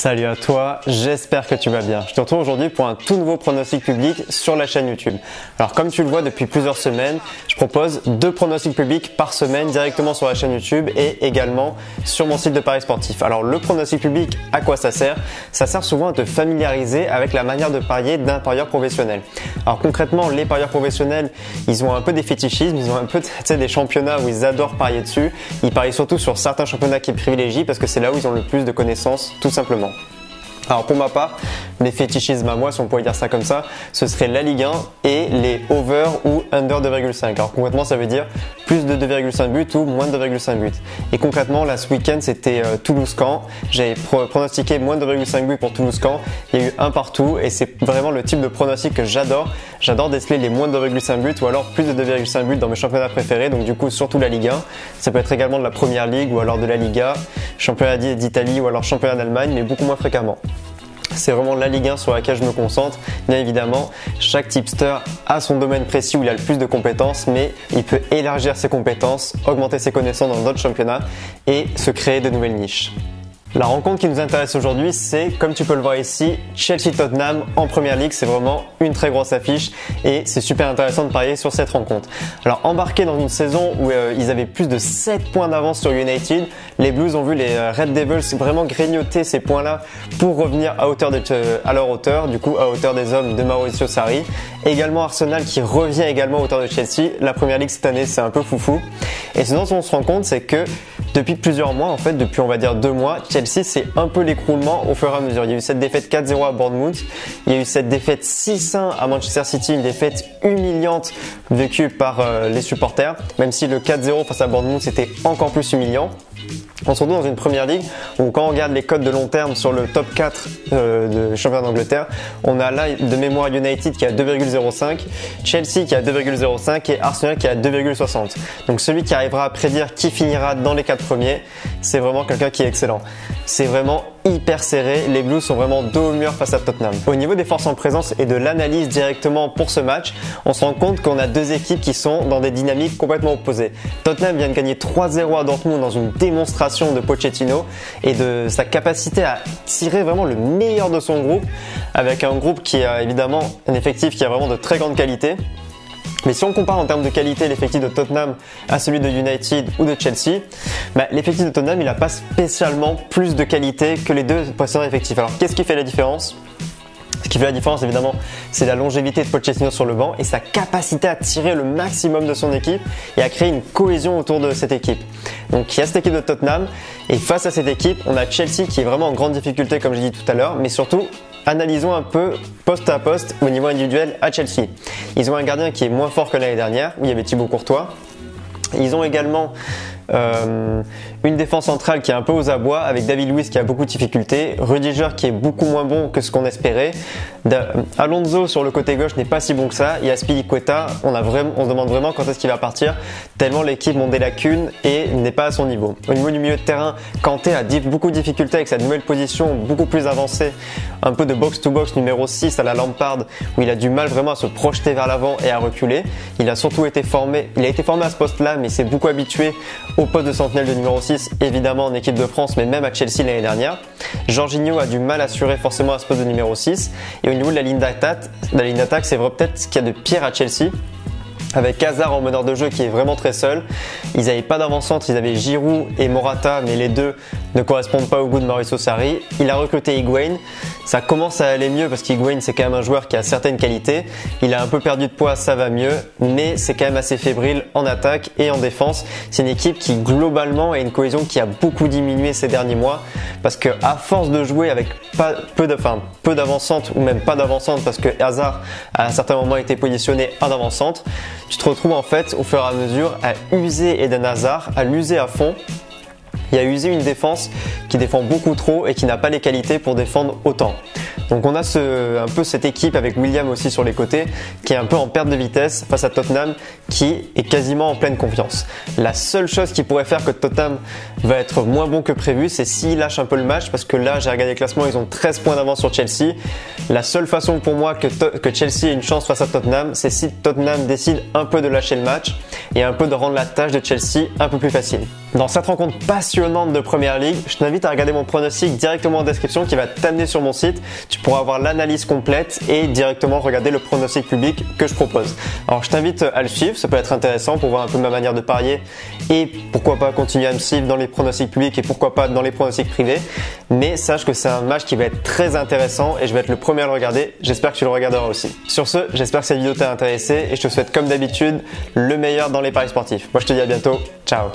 Salut à toi, j'espère que tu vas bien. Je te retrouve aujourd'hui pour un tout nouveau pronostic public sur la chaîne YouTube. Alors comme tu le vois depuis plusieurs semaines, je propose 2 pronostics publics par semaine directement sur la chaîne YouTube et également sur mon site de paris sportif. Alors le pronostic public, à quoi ça sert? Ça sert souvent à te familiariser avec la manière de parier d'un parieur professionnel. Alors concrètement, les parieurs professionnels, ils ont un peu des fétichismes, ils ont un peu des championnats où ils adorent parier dessus. Ils parient surtout sur certains championnats qu'ils privilégient parce que c'est là où ils ont le plus de connaissances tout simplement. Alors pour ma part, mes fétichismes à moi, si on pourrait dire ça comme ça, ce serait la Ligue 1 et les over ou under 2,5. Alors concrètement, ça veut dire plus de 2,5 buts ou moins de 2,5 buts. Et concrètement, là ce week-end, c'était Toulouse-Caen. J'avais pronostiqué moins de 2,5 buts pour Toulouse-Caen. Il y a eu un partout et c'est vraiment le type de pronostic que j'adore. J'adore déceler les moins de 2,5 buts ou alors plus de 2,5 buts dans mes championnats préférés. Donc du coup, surtout la Ligue 1. Ça peut être également de la Première Ligue ou alors de la Liga, championnat d'Italie ou alors championnat d'Allemagne, mais beaucoup moins fréquemment. C'est vraiment la Ligue 1 sur laquelle je me concentre. Bien évidemment, chaque tipster a son domaine précis où il a le plus de compétences, mais il peut élargir ses compétences, augmenter ses connaissances dans d'autres championnats et se créer de nouvelles niches. La rencontre qui nous intéresse aujourd'hui, c'est, comme tu peux le voir ici, Chelsea-Tottenham en Première Ligue. C'est vraiment une très grosse affiche et c'est super intéressant de parier sur cette rencontre. Alors, embarqués dans une saison où ils avaient plus de 7 points d'avance sur United, les Blues ont vu les Red Devils vraiment grignoter ces points-là pour revenir à leur hauteur, du coup à hauteur des hommes de Mauricio Sarri. Également Arsenal qui revient également à hauteur de Chelsea. La Première Ligue cette année, c'est un peu foufou. Et ce dont on se rend compte, c'est que depuis plusieurs mois, en fait, depuis on va dire 2 mois, Chelsea, c'est un peu l'écroulement au fur et à mesure. Il y a eu cette défaite 4-0 à Bournemouth, il y a eu cette défaite 6-1 à Manchester City, une défaite humiliante vécue par les supporters, même si le 4-0 face à Bournemouth c'était encore plus humiliant. On se retrouve dans une Première Ligue où quand on regarde les cotes de long terme sur le top 4 de championnat d'Angleterre, on a là de mémoire United qui a 2,05, Chelsea qui a 2,05 et Arsenal qui a 2,60. Donc celui qui arrivera à prédire qui finira dans les 4 premiers, c'est vraiment quelqu'un qui est excellent. C'est vraiment hyper serré, les Blues sont vraiment dos au mur face à Tottenham. Au niveau des forces en présence et de l'analyse directement pour ce match, on se rend compte qu'on a 2 équipes qui sont dans des dynamiques complètement opposées. Tottenham vient de gagner 3-0 à Dortmund dans une démonstration de Pochettino et de sa capacité à tirer vraiment le meilleur de son groupe, avec un groupe qui a évidemment un effectif qui a vraiment de très grande qualité. Mais si on compare en termes de qualité l'effectif de Tottenham à celui de United ou de Chelsea, l'effectif de Tottenham il n'a pas spécialement plus de qualité que les 2 précédents effectifs. Alors qu'est-ce qui fait la différence ? Ce qui fait la différence évidemment, c'est la longévité de Pochettino sur le banc et sa capacité à tirer le maximum de son équipe et à créer une cohésion autour de cette équipe. Donc il y a cette équipe de Tottenham et face à cette équipe, on a Chelsea qui est vraiment en grande difficulté comme j'ai dit tout à l'heure, mais surtout analysons un peu poste à poste au niveau individuel à Chelsea. Ils ont un gardien qui est moins fort que l'année dernière, où il y avait Thibaut Courtois. Ils ont également une défense centrale qui est un peu aux abois avec David Luiz qui a beaucoup de difficultés, Rudiger qui est beaucoup moins bon que ce qu'on espérait, Alonso sur le côté gauche n'est pas si bon que ça, et Azpilicueta, on se demande vraiment quand est-ce qu'il va partir tellement l'équipe monte des lacunes et n'est pas à son niveau. Au niveau du milieu de terrain, Kanté a beaucoup de difficultés avec sa nouvelle position beaucoup plus avancée, un peu de box-to-box numéro 6 à la Lampard où il a du mal vraiment à se projeter vers l'avant et à reculer. Il a été formé à ce poste-là mais il s'est beaucoup habitué au poste de sentinelle de numéro 6, évidemment en équipe de France, mais même à Chelsea l'année dernière. Jorginho a du mal à assurer forcément à ce poste de numéro 6. Et au niveau de la ligne d'attaque, c'est peut-être ce qu'il y a de pire à Chelsea. Avec Hazard en meneur de jeu qui est vraiment très seul. Ils n'avaient pas d'avant-centre, ils avaient Giroud et Morata, mais les deux ne correspondent pas au goût de Mauricio Sarri. Il a recruté Higuain. Ça commence à aller mieux parce qu'Higuain c'est quand même un joueur qui a certaines qualités. Il a un peu perdu de poids, ça va mieux, mais c'est quand même assez fébrile en attaque et en défense. C'est une équipe qui globalement a une cohésion qui a beaucoup diminué ces derniers mois parce que à force de jouer avec peu d'avant-centre ou même pas d'avant-centre parce que Hazard à un certain moment été positionné en avant-centre, tu te retrouves en fait au fur et à mesure à user Eden Hazard, à l'user à fond et à user une défense qui défend beaucoup trop et qui n'a pas les qualités pour défendre autant. Donc on a un peu cette équipe avec William aussi sur les côtés qui est un peu en perte de vitesse face à Tottenham qui est quasiment en pleine confiance. La seule chose qui pourrait faire que Tottenham va être moins bon que prévu, c'est s'ils lâchent un peu le match parce que là j'ai regardé le classement, ils ont 13 points d'avance sur Chelsea. La seule façon pour moi que Chelsea ait une chance face à Tottenham, c'est si Tottenham décide un peu de lâcher le match et un peu de rendre la tâche de Chelsea un peu plus facile. Dans cette rencontre passionnante de Première Ligue, je t'invite à regarder mon pronostic directement en description qui va t'amener sur mon site. Tu pourras avoir l'analyse complète et directement regarder le pronostic public que je propose. Alors je t'invite à le suivre, ça peut être intéressant pour voir un peu ma manière de parier et pourquoi pas continuer à me suivre dans les pronostics publics et pourquoi pas dans les pronostics privés. Mais sache que c'est un match qui va être très intéressant et je vais être le premier à le regarder. J'espère que tu le regarderas aussi. Sur ce, j'espère que cette vidéo t'a intéressé et je te souhaite comme d'habitude le meilleur dans les paris sportifs. Moi je te dis à bientôt, ciao.